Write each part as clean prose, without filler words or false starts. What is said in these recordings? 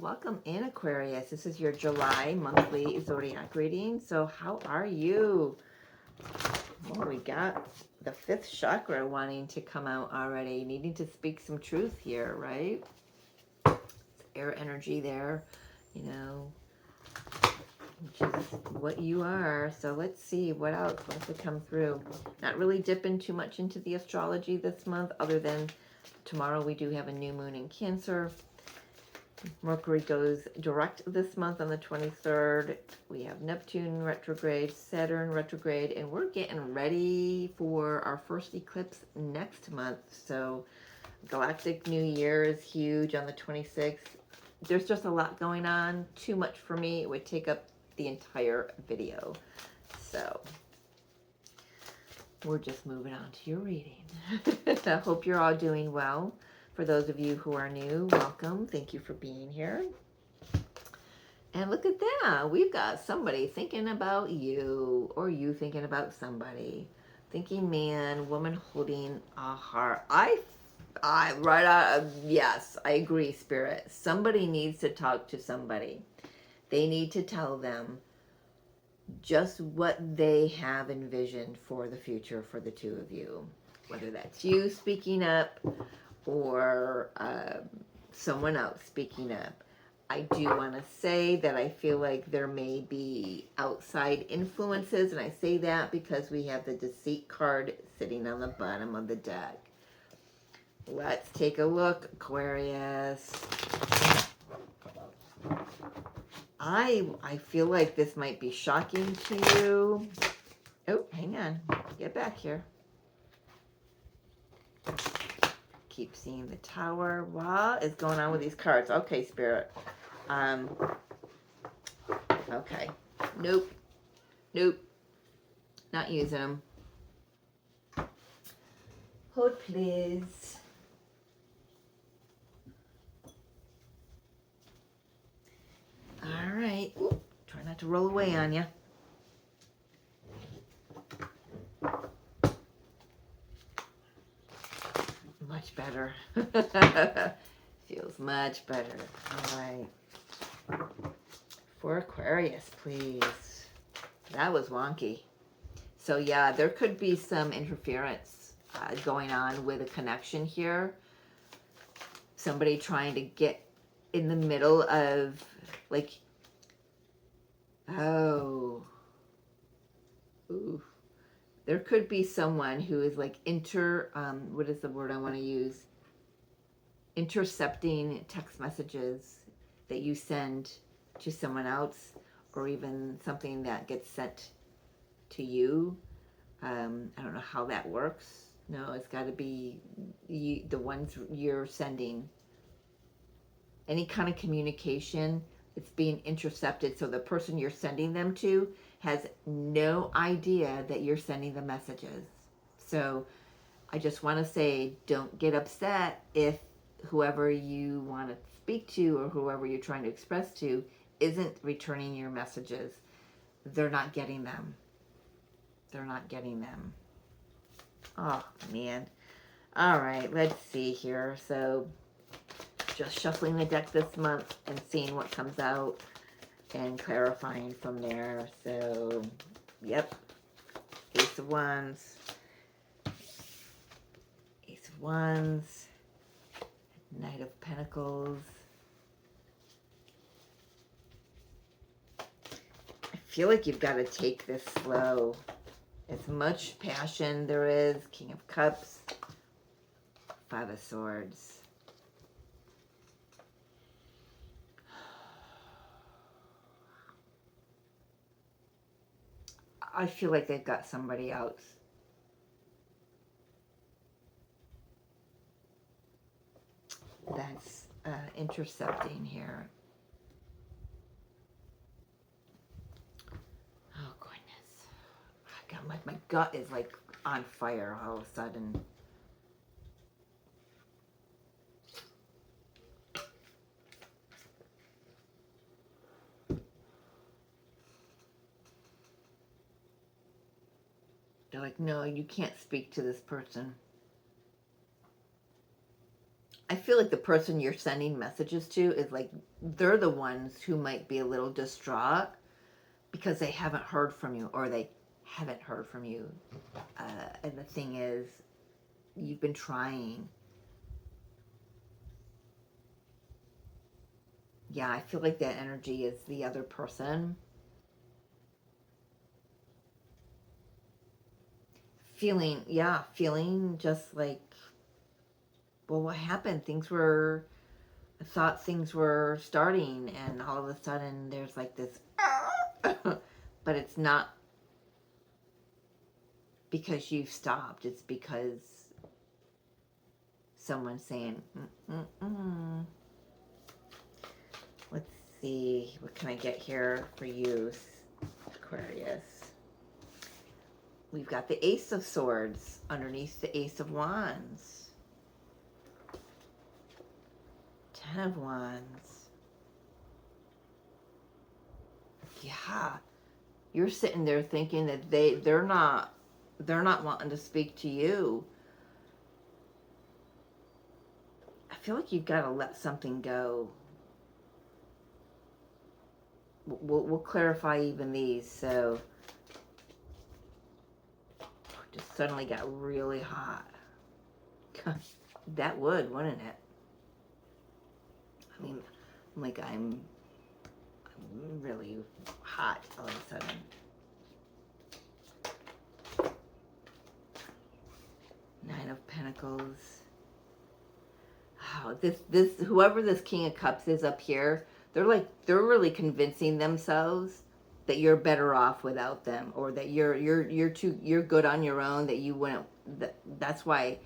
welcome in, Aquarius. This is your July monthly zodiac reading. So how are you? Well, we got the fifth chakra wanting to come out already, needing to speak some truth here, right? It's air energy there, you know, which is what you are. So let's see what else wants to come through. Not really dipping too much into the astrology this month, other than tomorrow we do have a new moon in Cancer. Mercury goes direct this month on the 23rd. We have Neptune retrograde, Saturn retrograde, and we're getting ready for our first eclipse next month. So Galactic New Year is huge on the 26th. There's just a lot going on. Too much for me. It would take up the entire video. So we're just moving on to your reading. I hope you're all doing well. For those of you who are new, welcome. Thank you for being here. And look at that. We've got somebody thinking about you, or you thinking about somebody. Thinking man, woman holding a heart. Yes, I agree, Spirit. Somebody needs to talk to somebody. They need to tell them just what they have envisioned for the future for the two of you. Whether that's you speaking up, or someone else speaking up. I do want to say that I feel like there may be outside influences, and I say that because we have the Deceit card sitting on the bottom of the deck. Let's take a look, Aquarius. I feel like this might be shocking to you. Oh, hang on. Get back here. Keep seeing the Tower. What is going on with these cards? Okay, Spirit. Okay. Nope. Not using them. Hold, please. All right. Ooh, try not to roll away on you. Much better. Feels much better. All right. For Aquarius, please. That was wonky. So yeah, there could be some interference going on with a connection here. Somebody trying to get in the middle of, like, oh. Ooh. There could be someone who is like what is the word I want to use? Intercepting text messages that you send to someone else, or even something that gets sent to you. I don't know how that works. No, it's got to be the ones you're sending. Any kind of communication, it's being intercepted, so the person you're sending them to has no idea that you're sending the messages. So I just want to say, don't get upset if whoever you want to speak to or whoever you're trying to express to isn't returning your messages. They're not getting them. They're not getting them. Oh, man. All right, let's see here. So just shuffling the deck this month and seeing what comes out and clarifying from there. So, yep. Ace of Wands. Ace of Wands. Knight of Pentacles. I feel like you've got to take this slow. As much passion there is. King of Cups. Five of Swords. I feel like they've got somebody else. That's intercepting here. Oh, goodness. God, my gut is like on fire all of a sudden. They're like, no, you can't speak to this person. I feel feel like the person you're sending messages to is like, they're the ones who might be a little distraught because they haven't heard from you, or they haven't heard from you. And the thing is, you've been trying. Yeah, I feel like that energy is the other person. Feeling just like, well, what happened? I thought things were starting, and all of a sudden there's like this, but it's not because you've stopped. It's because someone's saying, mm-mm-mm. Let's see, what can I get here for you, Aquarius? We've got the Ace of Swords underneath the Ace of Wands. 10 of Wands. Yeah. You're sitting there thinking that they're not wanting to speak to you. I feel like you've got to let something go. We'll clarify even these. So just suddenly got really hot. That would, wouldn't it? I mean, I'm really hot all of a sudden. Nine of Pentacles. Oh, this whoever this King of Cups is up here, they're really convincing themselves that you're better off without them, or that you're good on your own, that you wouldn't. That's why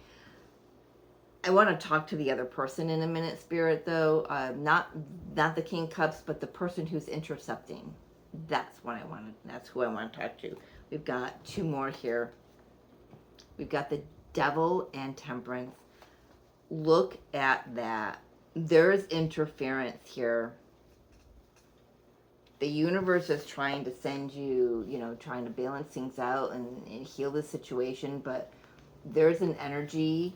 I want to talk to the other person in a minute, Spirit, though. Not the King of Cups, but the person who's intercepting. That's who I want to talk to. We've got two more here. We've got the Devil and Temperance. Look at that. There's interference here. The universe is trying to send you, trying to balance things out and heal the situation, but there's an energy.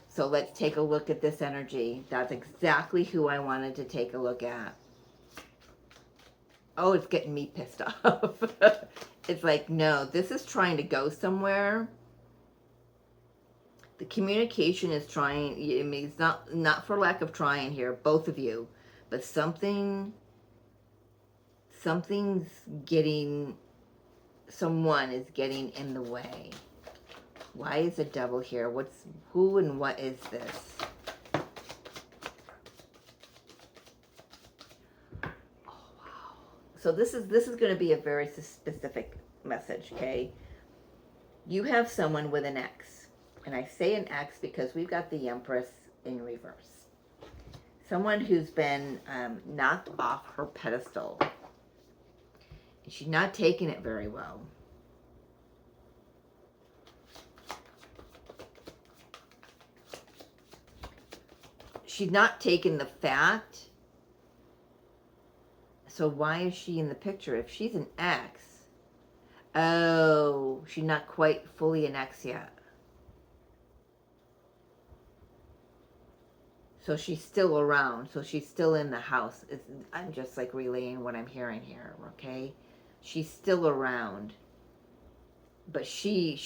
So let's take a look at this energy. That's exactly who I wanted to take a look at. Oh, it's getting me pissed off. It's like, no, this is trying to go somewhere. The communication is trying. I mean, it's not for lack of trying here, both of you, but something's getting. Someone is getting in the way. Why is the Devil here? Who and what is this? Oh wow. So this is going to be a very specific message, okay? You have someone with an X. And I say an X because we've got the Empress in reverse. Someone who's been knocked off her pedestal. And she's not taking it very well. She's not taking the fact. So why is she in the picture? If she's an X. Oh, she's not quite fully an X yet. So she's still around. So she's still in the house. I'm just like relaying what I'm hearing here, okay? She's still around. But she's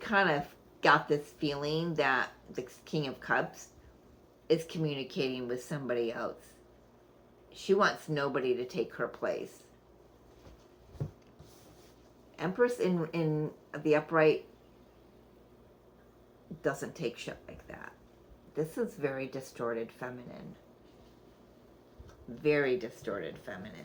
kind of got this feeling that the King of Cups is communicating with somebody else. She wants nobody to take her place. Empress in the upright doesn't take shit like that. This is very distorted feminine. Very distorted feminine.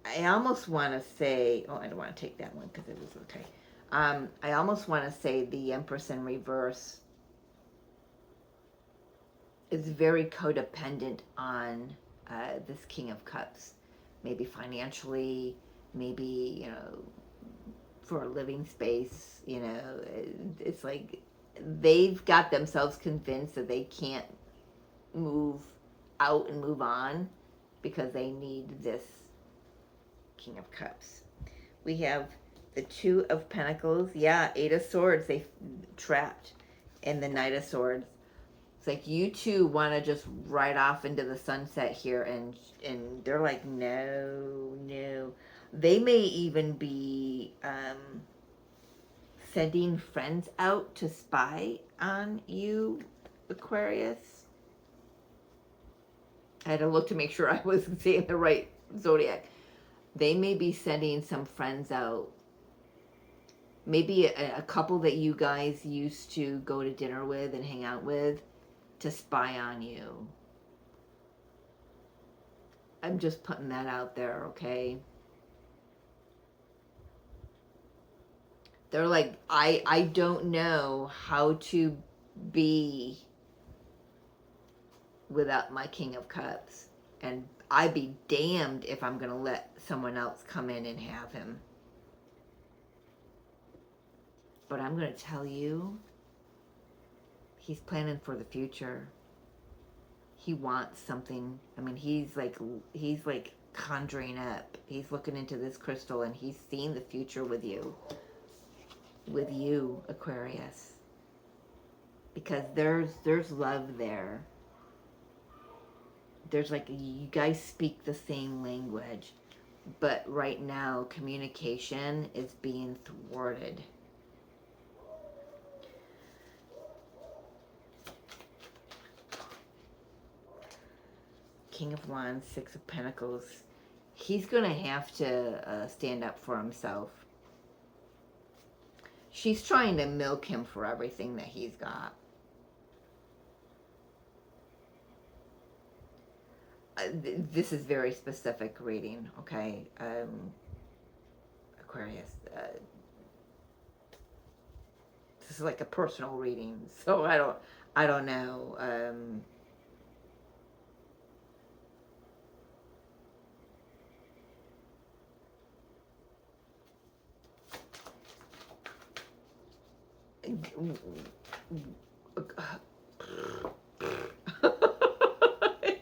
I almost want to say, I don't want to take that one because it was okay. I almost want to say the Empress in reverse is very codependent on this King of Cups. Maybe financially, maybe, for a living space, it's like they've got themselves convinced that they can't move out and move on because they need this King of Cups. We have The Two of Pentacles. Yeah, Eight of Swords. They trapped in the Knight of Swords. It's like you two want to just ride off into the sunset here, and they're like, no, no. They may even be sending friends out to spy on you, Aquarius. I had to look to make sure I was saying the right zodiac. They may be sending some friends out. Maybe a couple that you guys used to go to dinner with and hang out with to spy on you. I'm just putting that out there, okay? They're like, I don't know how to be without my King of Cups. And I'd be damned if I'm going to let someone else come in and have him. But I'm going to tell you, he's planning for the future. He wants something. I mean, he's like conjuring up. He's looking into this crystal and he's seeing the future with you. With you, Aquarius. Because there's love there. There's like, you guys speak the same language. But right now, communication is being thwarted. King of Wands, Six of Pentacles. He's going to have to stand up for himself. She's trying to milk him for everything that he's got. This is very specific reading, okay? Aquarius. This is like a personal reading, so I don't know.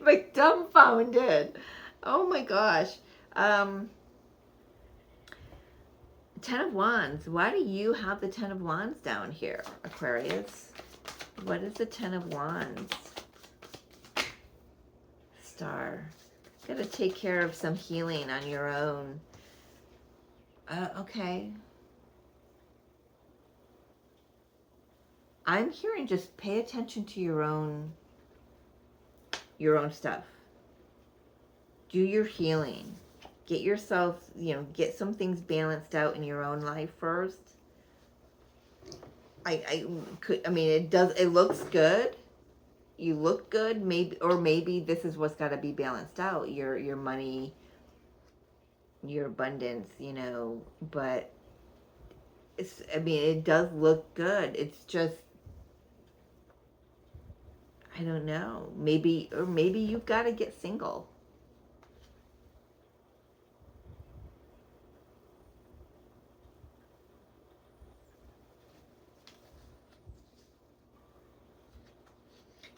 Like dumbfounded. Oh my gosh. Ten of Wands. Why do you have the Ten of Wands down here, Aquarius? What is the Ten of Wands? Star. Gotta take care of some healing on your own. Okay. I'm hearing just pay attention to your own stuff. Do your healing. Get yourself, get some things balanced out in your own life first. It looks good. You look good, maybe this is what's got to be balanced out. Your money, your abundance, but it does look good. It's just, I don't know. Maybe you've got to get single.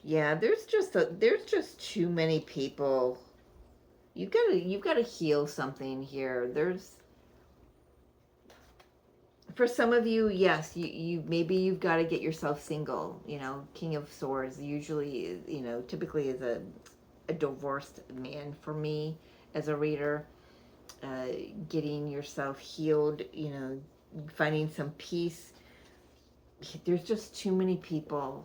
Yeah, there's just too many people. You've got to heal something here. For some of you, yes, maybe you've got to get yourself single. King of Swords usually, typically is a divorced man for me as a reader. Getting yourself healed, finding some peace. There's just too many people.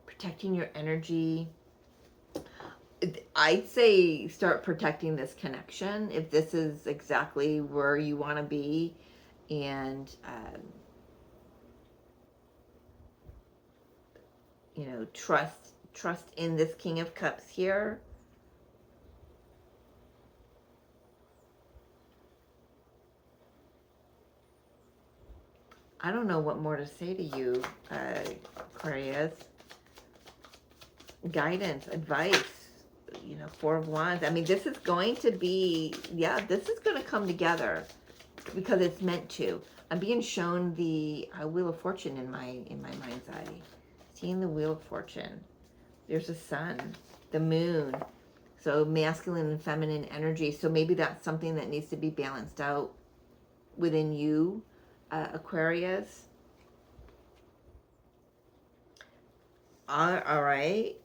Protecting your energy. I'd say start protecting this connection if this is exactly where you want to be. And trust in this King of Cups here. I don't know what more to say to you, Aquarius. Guidance, advice, Four of Wands. This is going to be, this is going to come together because it's meant to. I'm being shown the Wheel of Fortune in my mind's eye. Seeing the Wheel of Fortune. There's the sun, the moon. So masculine and feminine energy. So maybe that's something that needs to be balanced out within you, Aquarius. All right.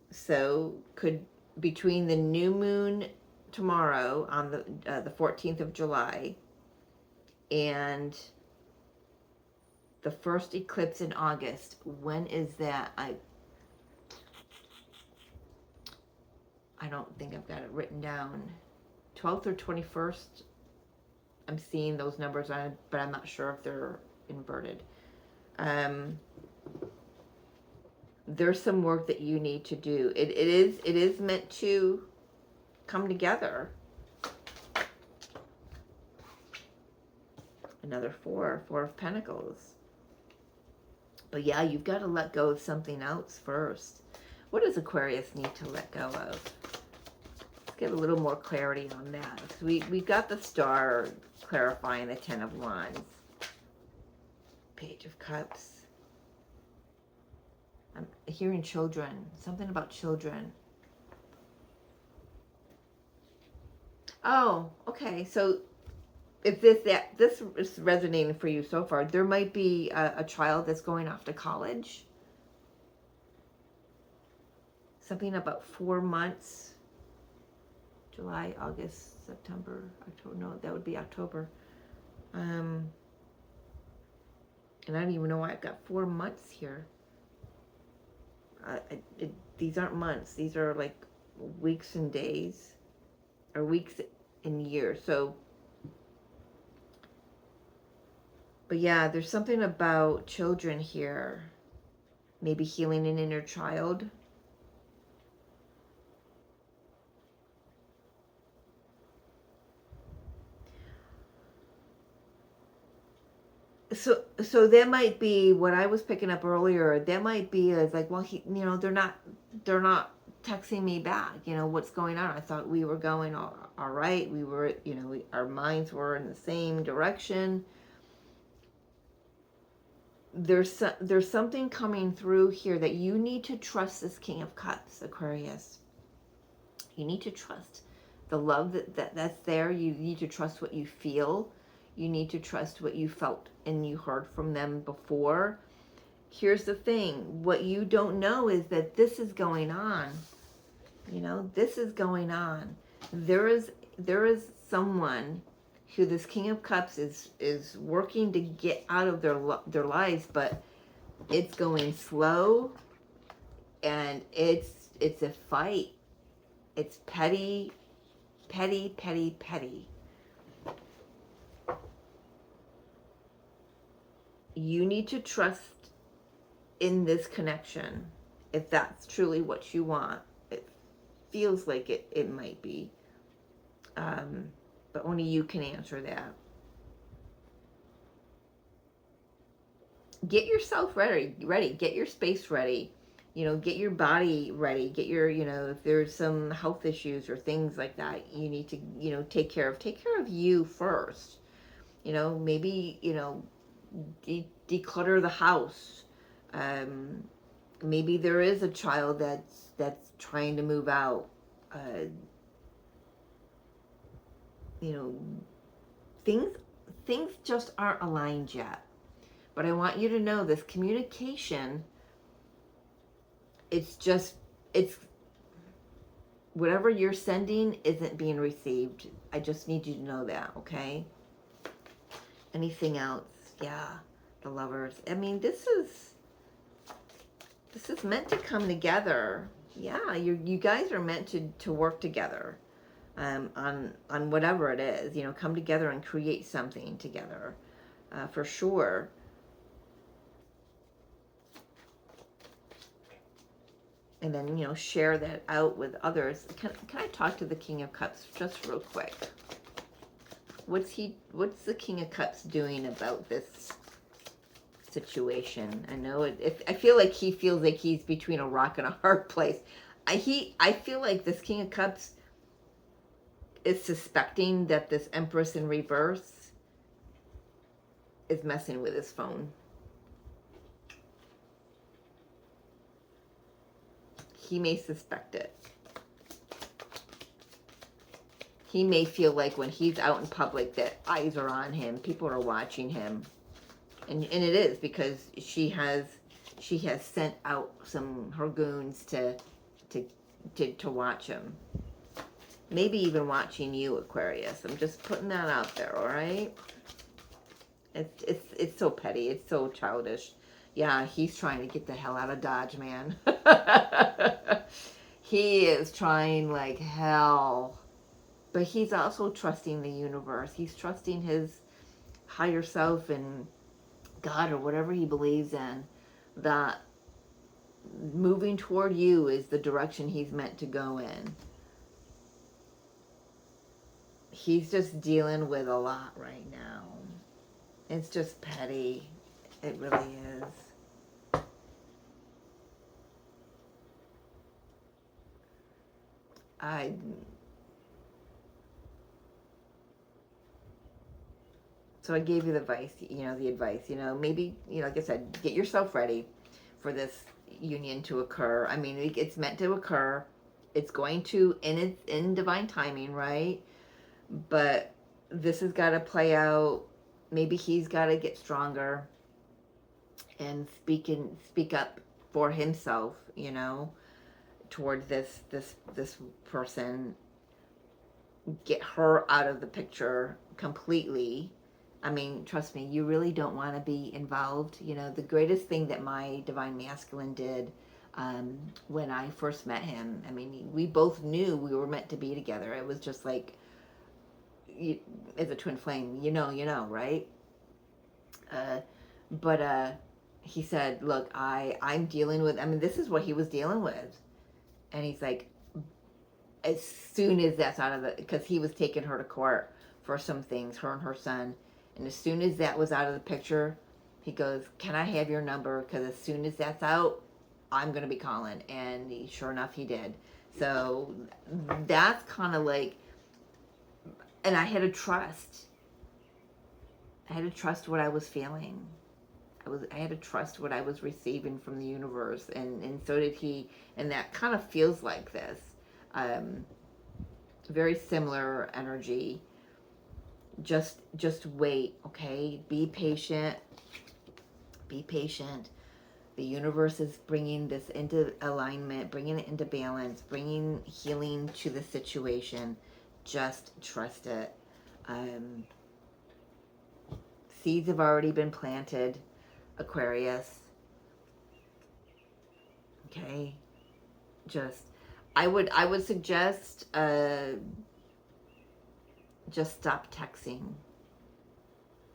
So could between the new moon tomorrow on the 14th of July and the first eclipse in August, when is that? I don't think I've got it written down. 12th or 21st. I'm seeing those numbers on it, but I'm not sure if they're inverted. There's some work that you need to do. It is meant to come together. Another four of Pentacles. But yeah, you've got to let go of something else first. What does Aquarius need to let go of? Let's get a little more clarity on that. So we got the Star clarifying the Ten of Wands. Page of Cups. I'm hearing children. Something about children. Oh, okay. So if this is resonating for you so far, there might be a child that's going off to college. Something about 4 months. July, August, September, October. No, that would be October. And I don't even know why I've got 4 months here. These aren't months. These are like weeks and days. Or weeks and years. So, but yeah, there's something about children here. Maybe healing an inner child. So that might be what I was picking up earlier. That might be as like, well, they're not texting me back. What's going on? I thought we were going all right. We were, our minds were in the same direction. There's something coming through here that you need to trust this King of Cups, Aquarius. You need to trust the love that's there. You need to trust what you feel. You need to trust what you felt and you heard from them before. Here's the thing. What you don't know is that this is going on. This is going on. There is someone who this King of Cups is working to get out of their lives, but it's going slow, and it's a fight. It's petty, petty, petty, petty. You need to trust in this connection if that's truly what you want. It feels like it might be. But only you can answer that. Get yourself ready. Get your space ready. Get your body ready. Get your, if there's some health issues or things like that, you need to, take care of you first. Maybe, declutter the house. Maybe there is a child that's trying to move out. Things just aren't aligned yet. But I want you to know this communication, it's whatever you're sending isn't being received. I just need you to know that, okay? Anything else? Yeah, the Lovers. I mean, this is meant to come together. Yeah, you guys are meant to work together on whatever it is. Come together and create something together, for sure. And then, share that out with others. Can I talk to the King of Cups just real quick? What's the King of Cups doing about this situation? I know I feel like he feels like he's between a rock and a hard place. I feel like this King of Cups is suspecting that this Empress in reverse is messing with his phone. He may suspect it. he may feel like when he's out in public that eyes are on him, people are watching him, and it is because she has sent out her goons to watch him. Maybe even watching you, Aquarius. I'm just putting that out there, all right? It's so petty. It's so childish. Yeah, he's trying to get the hell out of Dodge, man. He is trying like hell. But he's also trusting the universe. He's trusting his higher self and God or whatever he believes in, that moving toward you is the direction he's meant to go in. He's just dealing with a lot right now. It's just petty. It really is. So I gave you the advice, maybe, like I said, get yourself ready for this union to occur. I mean, it's meant to occur. It's going to, in divine timing, right? But this has got to play out. Maybe he's got to get stronger and speak up for himself, toward this person. Get her out of the picture completely. I mean, trust me, you really don't want to be involved. The greatest thing that my divine masculine did when I first met him, I mean, we both knew we were meant to be together. It was just like, as a twin flame, right? But he said, look, I'm dealing with, this is what he was dealing with. And he's like, as soon as that's out of because he was taking her to court for some things, her and her son. And as soon as that was out of the picture, he goes, can I have your number? Because as soon as that's out, I'm going to be calling. And sure enough, he did. So that's kind of like, and I had to trust. I had to trust what I was feeling. I had to trust what I was receiving from the universe. And so did he. And that kind of feels like this. Very similar energy. Just wait, okay? Be patient. Be patient. The universe is bringing this into alignment, bringing it into balance, bringing healing to the situation. Just trust it. Seeds have already been planted, Aquarius. Okay? I would suggest just stop texting.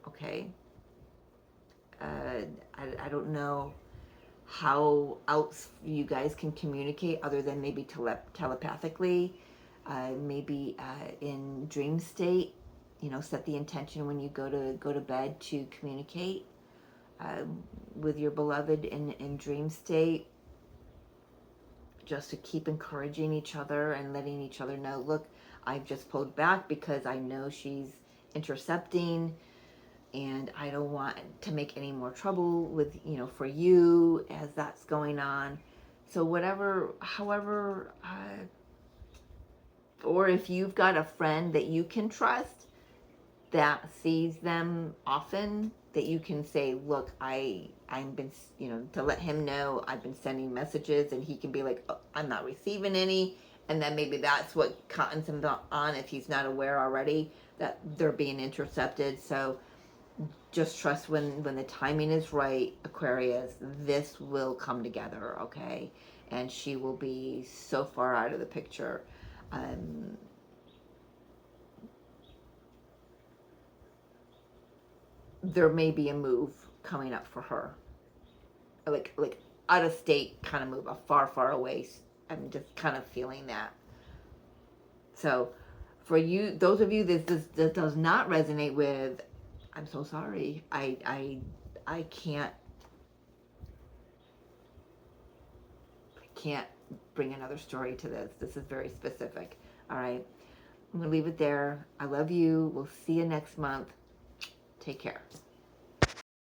Okay? I don't know how else you guys can communicate other than maybe telepathically, maybe in dream state. Set the intention when you go to bed to communicate with your beloved in dream state. Just to keep encouraging each other and letting each other know, look, I've just pulled back because I know she's intercepting and I don't want to make any more trouble with, for you as that's going on. So however, or if you've got a friend that you can trust that sees them often, that you can say, look, I've been, to let him know I've been sending messages, and he can be like, oh, I'm not receiving any. And then maybe that's what cottons him on if he's not aware already that they're being intercepted. So just trust when the timing is right, Aquarius, this will come together, okay? And she will be so far out of the picture. There may be a move coming up for her, like out of state kind of move, a far away. I'm just kind of feeling that. So for you, those of you that does not resonate with, I'm so sorry. I can't bring another story to this. This is very specific. All right. I'm going to leave it there. I love you. We'll see you next month. Take care.